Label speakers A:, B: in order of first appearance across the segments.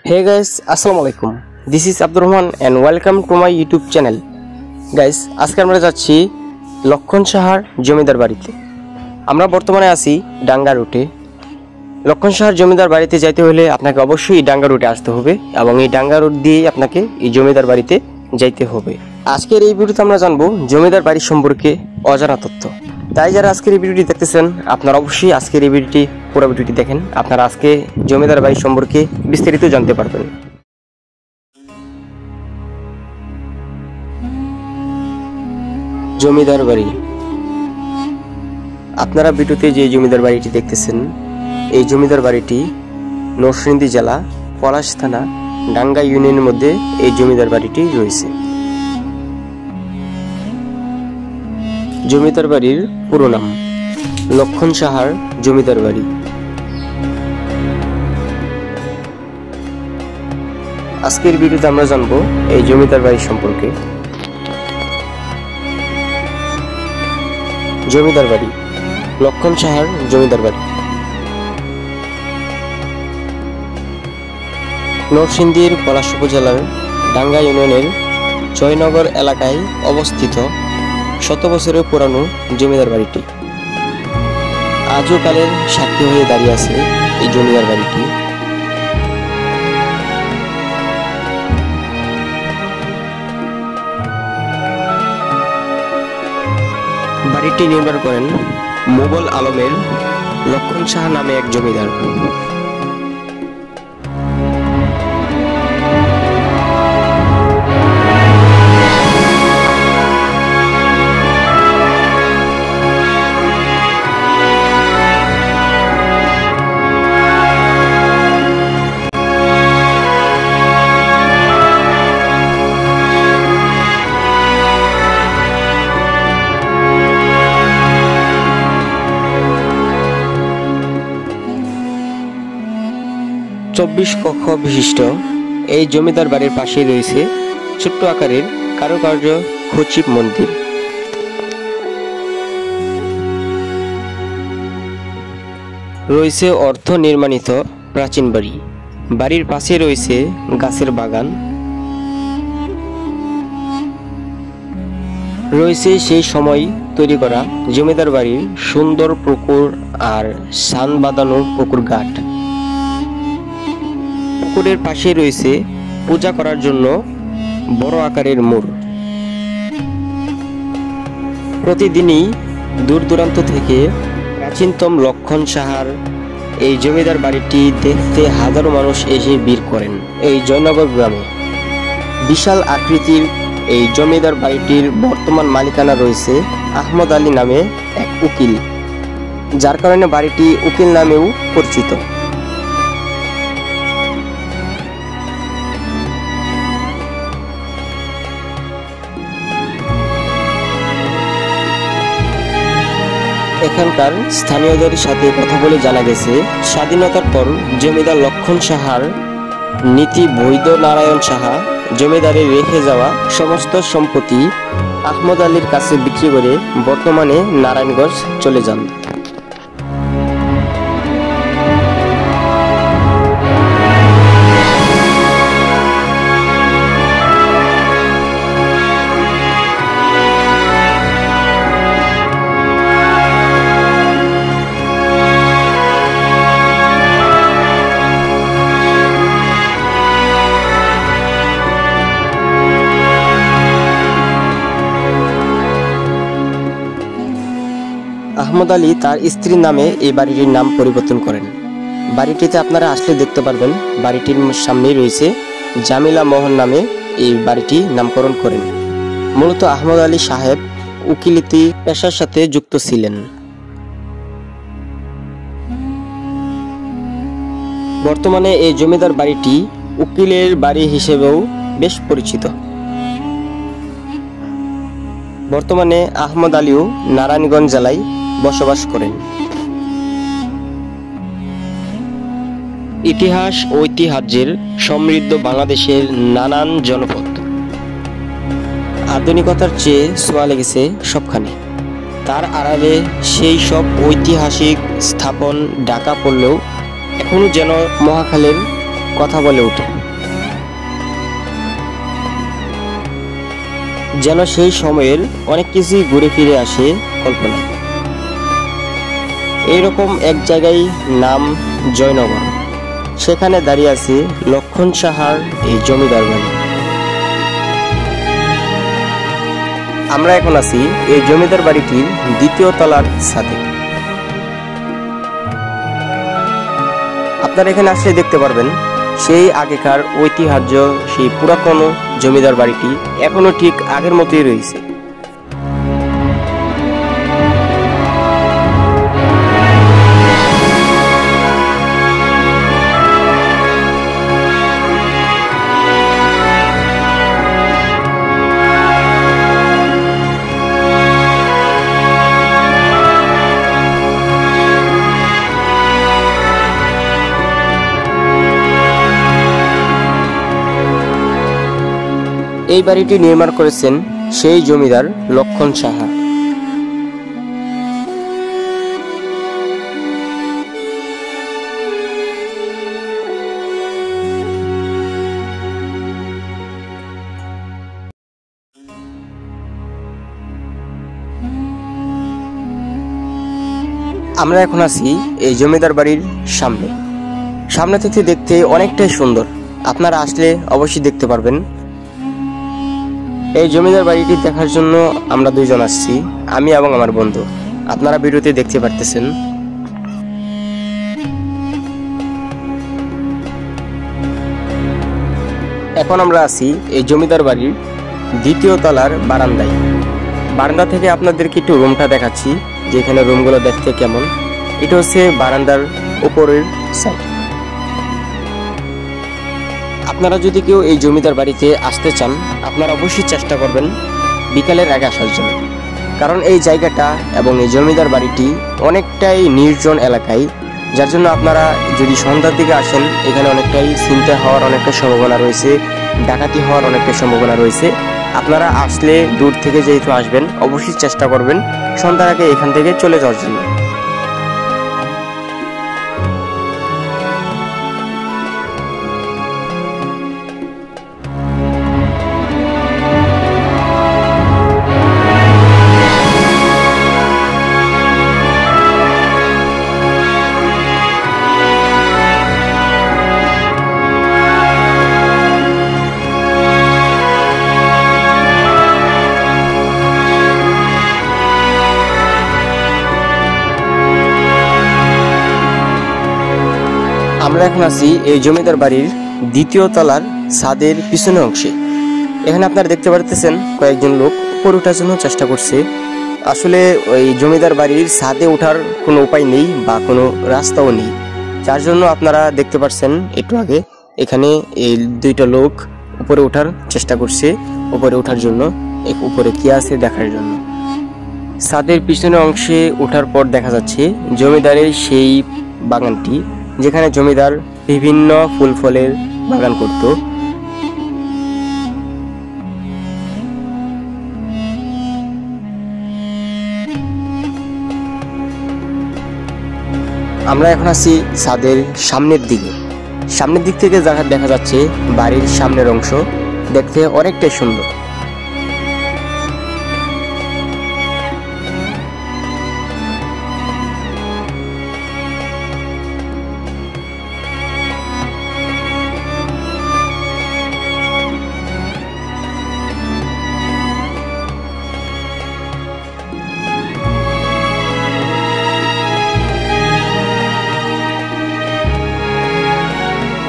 A: Hey guys, Assalamu alaikum. This is Abdur Rahman and welcome to my YouTube channel. Guys, আজকে আমরা যাচ্ছি লক্ষণ সাহার জমিদার বাড়িতে। আমরা বর্তমানে আছি ডাঙ্গা রুটে। লক্ষণ সাহার জমিদার বাড়িতে যাইতে হলে আপনাকে অবশ্যই ডাঙ্গা রুটে আসতে হবে এবং এই ডাঙ্গা রুট দিয়ে আপনাকে এই জমিদার বাড়িতে যাইতে হবে। আজকের এই ভিডিওতে আমরা জানবো জমিদার বাড়ি সম্পর্কে অজানা তথ্য। তাই যারা আজকের এই ভিডিওটি দেখতেছেন আপনারা অবশ্যই আজকের এই ভিডিওটি পুরো ভিডিওটি দেখেন। আপনারা আজকে জমিদার বাড়ি সম্পর্কে বিস্তারিত জানতে পারবেন। জমিদার বাড়ি, আপনারা ভিডিওতে যে জমিদার বাড়িটি দেখতেছেন এই জমিদার বাড়িটি নরসিংদী জেলা পলাশ থানা ডাঙ্গা ইউনিয়নের মধ্যে এই জমিদার বাড়িটি রয়েছে। জমিদার বাড়ির পুরো নাম লক্ষণ সাহার জমিদার বাড়ি। আজকের ভিডিওতে আমরা জানবো এই জমিদার বাড়ি সম্পর্কে। জমিদার বাড়ি, লক্ষণ সাহার জমিদার বাড়ি নরসিংদীর পলাশ উপজেলার ডাঙ্গা ইউনিয়নের জয়নগর এলাকায় অবস্থিত 100 বছরের পুরানো জমিদার বাড়িটি আজও কালের সাক্ষী হয়ে দাঁড়িয়ে আছে। এই জমিদার বাড়িটি বাড়িটি নির্মাণ করেন মোগল আলমের লক্ষণ সাহা নামে এক জমিদার। চব্বিশ কক্ষ বিশিষ্ট এই জমিদার বাড়ির পাশেই রয়েছে ছোট্ট আকারের কারুকার্য খচিব মন্দির। রয়েছে অর্ধ নির্মাণিত প্রাচীন বাড়ি। বাড়ির পাশে রয়েছে গাছের বাগান। রয়েছে সেই সময় তৈরি করা জমিদার বাড়ির সুন্দর পুকুর আর সান বাঁধানো পুকুর ঘাট। পুকুরের পাশে রয়েছে পূজা করার জন্য বড় আকারের মোড়। প্রতিদিনই দূর দূরান্ত থেকে প্রাচীনতম লক্ষণ সাহার এই জমিদার বাড়িটি দেখতে হাজারো মানুষ এসে ভিড় করেন। এই জয়নগর গ্রামে বিশাল আকৃতির এই জমিদার বাড়িটির বর্তমান মালিকানা রয়েছে আহমদ আলী নামে এক উকিল, যার কারণে বাড়িটি উকিল নামেও পরিচিত। এখানকার স্থানীয়দের সাথে কথা বলে জানা গেছে স্বাধীনতার পর জমিদার লক্ষণ সাহার নীতি বৈদ্য নারায়ণ সাহা জমিদারে রেখে যাওয়া সমস্ত সম্পত্তি আহমদ আলীর কাছে বিক্রি করে বর্তমানে নারায়ণগঞ্জ চলে যান। আহমদ আলী তার স্ত্রীর নামে এই বাড়িটির নাম পরিবর্তন করেন। বাড়িটিতে আপনারা আসলে দেখতে পারবেন বাড়িটির সামনেই রয়েছে জামিলা মোহন নামে এই বাড়িটি নামকরণ করেন। মূলত আহমদ আলী সাহেব উকিলিতি পেশার সাথে যুক্ত ছিলেন। বর্তমানে এই জমিদার বাড়িটি উকিলের বাড়ি হিসেবেও বেশ পরিচিত। বর্তমানে আহমদ আলীও নারায়ণগঞ্জ জেলায় বসবাস করেন। ইতিহাস ঐতিহ্যের সমৃদ্ধ বাংলাদেশের নানান জনপদ আধুনিকতার চেয়ে ছোঁয়া লেগেছে সবখানে। তার আড়ালে সেই সব ঐতিহাসিক স্থাপন ঢাকা পড়লেও এখনো যেন মহাখালের কথা বলে ওঠে, যেন সেই সময়ের অনেক কিছুই ঘুরে ফিরে আসে কল্পনায়। এইরকম এক জায়গায় নাম জয়নগর, সেখানে দাঁড়িয়ে আছে লক্ষণ সাহার এই জমিদার বাড়ি। আমরা এখন আছি এই জমিদার বাড়িটির দ্বিতীয় তলার ছাদে। আপনারা এখানে আসলে দেখতে পারবেন সেই আগেকার ঐতিহ্য, সেই পুরাতন জমিদার বাড়িটি এখনো ঠিক আগের মতোই রয়েছে। এই বাড়িটি নির্মাণ করেছেন সেই জমিদার লক্ষণ সাহা। আমরা এখন আছি এই জমিদার বাড়ির সামনে। সামনে থেকে দেখতে অনেকটাই সুন্দর, আপনারা আসলে অবশ্যই দেখতে পারবেন। এই জমিদার বাড়িটি দেখার জন্য আমরা দুইজন আসছি, আমি এবং আমার বন্ধু। আপনারা ভিডিওতে দেখতে পারতেছেন। এখন আমরা আছি এই জমিদার বাড়ির দ্বিতীয় তলার বারান্দায়। বারান্দা থেকে আপনাদেরকে একটু রুমটা দেখাচ্ছি, যেখানে রুমগুলো দেখতে কেমন। এটা হচ্ছে বারান্দার উপরের সাইড। আপনারা যদি কেউ এই জমিদার বাড়িতে আসতে চান, আপনারা অবশ্যই চেষ্টা করবেন বিকালের আগে আসার জন্য, কারণ এই জায়গাটা এবং এই জমিদার বাড়িটি অনেকটাই নির্জন এলাকায়, যার জন্য আপনারা যদি সন্ধ্যার দিকে আসেন, এখানে অনেকটাই ছিনতাই হওয়ার অনেকটা সম্ভাবনা রয়েছে, ডাকাতি হওয়ার অনেকটা সম্ভাবনা রয়েছে। আপনারা আসলে দূর থেকে যেহেতু আসবেন, অবশ্যই চেষ্টা করবেন সন্ধ্যার আগে এখান থেকে চলে যাওয়ার জন্য। আমরা এখন আছি এই জমিদার বাড়ির দ্বিতীয় তলার ছাদের পিছনের অংশে। এখানে আপনারা দেখতে পারতেছেন কয়েকজন লোক উপরে ওঠার জন্য চেষ্টা করছে। আসলে ওই জমিদার বাড়ির ছাদে ওঠার কোনো উপায় নেই বা কোনো রাস্তাও নেই, যার জন্য আপনারা দেখতে পাচ্ছেন একটু আগে এখানে এই দুইটা লোক উপরে ওঠার চেষ্টা করছে, উপরে ওঠার জন্য, উপরে কি আছে দেখার জন্য। ছাদের পিছনের অংশে ওঠার পর দেখা যাচ্ছে জমিদারের সেই বাগানটি, যেখানে জমিদার বিভিন্ন ফুল ফলের বাগান করত। আমরা এখন আছি ছাদের সামনের দিকে। সামনের দিক থেকে দেখা যাচ্ছে বাড়ির সামনের অংশ, দেখতে অনেকটাই সুন্দর।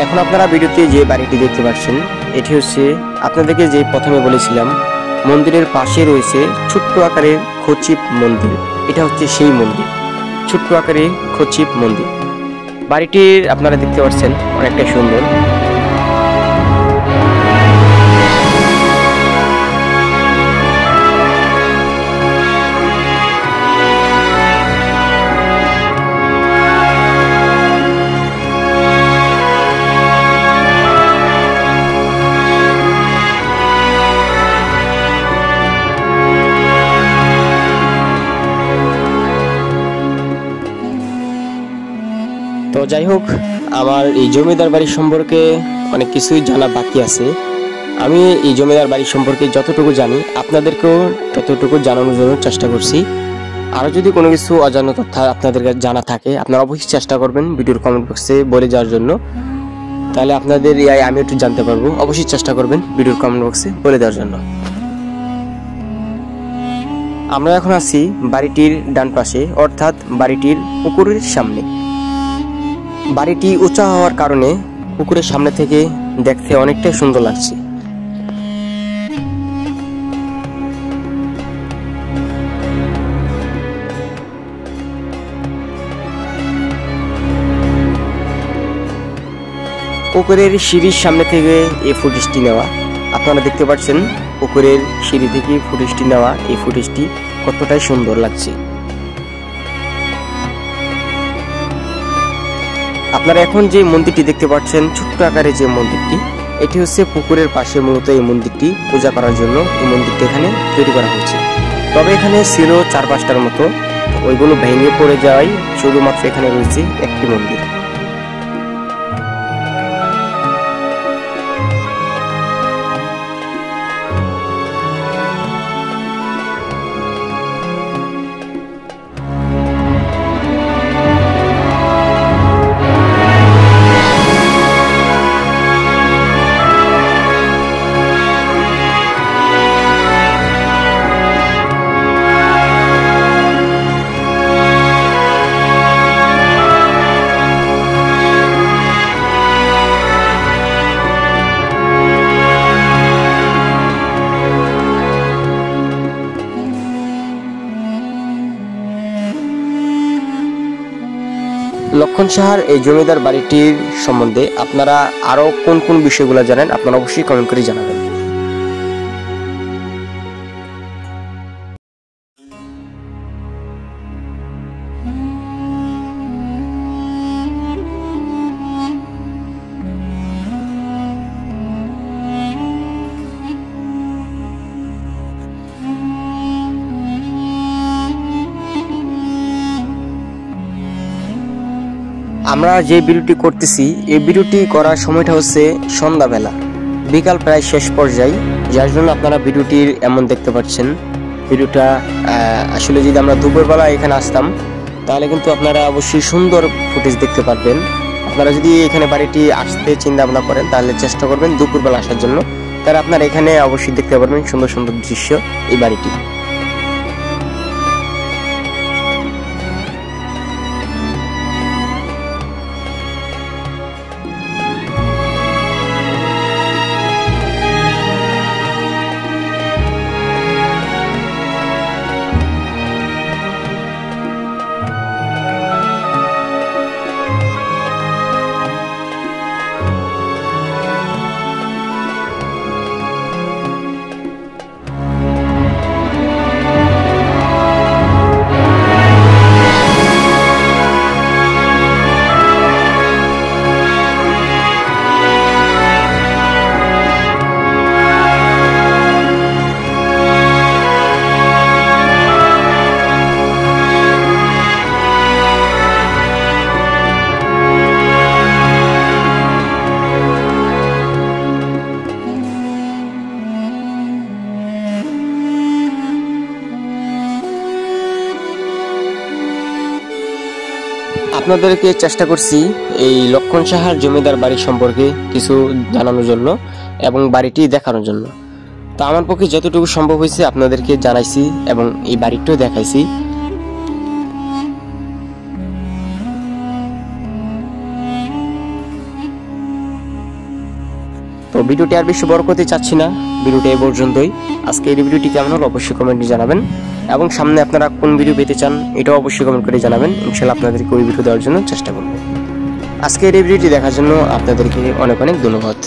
A: এখন আপনারা ভিডিওতে যে বাড়িটি দেখতে পাচ্ছেন, এটি হচ্ছে আপনাদেরকে যে প্রথমে বলেছিলাম মন্দিরের পাশে রয়েছে ছোট্ট আকারের খচিপ মন্দির। এটা হচ্ছে সেই মন্দির, ছোট্ট আকারের খচিপ মন্দির। বাড়িটির আপনারা দেখতে পাচ্ছেন অনেকটা সুন্দর। তো যাই হোক, আমার এই জমিদার বাড়ি সম্পর্কে অনেক কিছুই জানা বাকি আছে। আমি এই জমিদার বাড়ি সম্পর্কে যতটুকু জানি আপনাদেরকেও ততটুকু জানানোর জন্য চেষ্টা করছি। আরও যদি কোনো কিছু অজানা তথ্য আপনাদের কাছে জানা থাকে আপনারা অবশ্যই চেষ্টা করবেন ভিডিওর কমেন্ট বক্সে বলে যাওয়ার জন্য, তাহলে আপনাদের আমি একটু জানতে পারবো। অবশ্যই চেষ্টা করবেন ভিডিওর কমেন্ট বক্সে বলে দেওয়ার জন্য। আমরা এখন আছি বাড়িটির ডান পাশে, অর্থাৎ বাড়িটির পুকুরের সামনে। বাড়িটি উঁচা হওয়ার কারণে পুকুরের সামনে থেকে দেখতে অনেকটাই সুন্দর লাগছে। পুকুরের সিঁড়ির সামনে থেকে এই ফুটেজটি নেওয়া। আপনারা দেখতে পাচ্ছেন পুকুরের সিঁড়ি থেকে ফুটেজটি নেওয়া। এই ফুটেজটি কতটাই সুন্দর লাগছে। আপনারা এখন যে মন্দিরটি দেখতে পাচ্ছেন, ছোট্ট আকারে যে মন্দিরটি, এটি হচ্ছে পুকুরের পাশে মূলত এই মন্দিরটি পূজা করার জন্য এই মন্দিরটি এখানে তৈরি করা হয়েছে। তবে এখানে ছিল 4-5টার মতো, ওইগুলো ভেঙে পড়ে যাওয়ায় শুধুমাত্র এখানে রয়েছে একটি মন্দির। লক্ষণ সাহার এই জমিদার বাড়িটির সম্বন্ধে আপনারা আরো কোন কোন বিষয়গুলো জানেন আপনারা অবশ্যই কমেন্ট করে জানাবেন। আমরা যে ভিডিওটি করতেছি এই ভিডিওটি করার সময়টা হচ্ছে সন্ধ্যাবেলা, বিকাল প্রায় শেষ পর্যায়ে, যার জন্য আপনারা ভিডিওটির এমন দেখতে পাচ্ছেন। ভিডিওটা আসলে যদি আমরা দুপুরবেলা এখানে আসতাম তাহলে কিন্তু আপনারা অবশ্যই সুন্দর ফুটেজ দেখতে পারবেন। আপনারা যদি এখানে বাড়িটি আসতে চিন্তা ভাবনা করেন তাহলে চেষ্টা করবেন দুপুরবেলা আসার জন্য, তাহলে আপনারা এখানে অবশ্যই দেখতে পারবেন সুন্দর সুন্দর দৃশ্য এই বাড়িটি। আপনাদেরকে চেষ্টা করছি এই লক্ষণ সাহার জমিদার বাড়ি সম্পর্কে কিছু জানানোর জন্য এবং বাড়িটি দেখানোর জন্য। তো আমার পক্ষে যতটুকু সম্ভব হয়েছে আপনাদেরকে জানাইছি এবং এই বাড়িটিও দেখাইছি। তো ভিডিওটি আর বেশি বড় করতে চাচ্ছি না, ভিডিওটি এই পর্যন্তই। আজকে এই ভিডিওটি কেমন হলো অবশ্যই কমেন্টে জানাবেন এবং সামনে আপনারা কোন ভিডিও পেতে চান এটাও অবশ্যই কমেন্ট করে জানাবেন। ইনশাআল্লাহ আপনাদেরকে ওই ভিডিও দেওয়ার জন্য চেষ্টা করব। আজকে এই ভিডিওটি দেখার জন্য আপনাদেরকে অনেক অনেক ধন্যবাদ।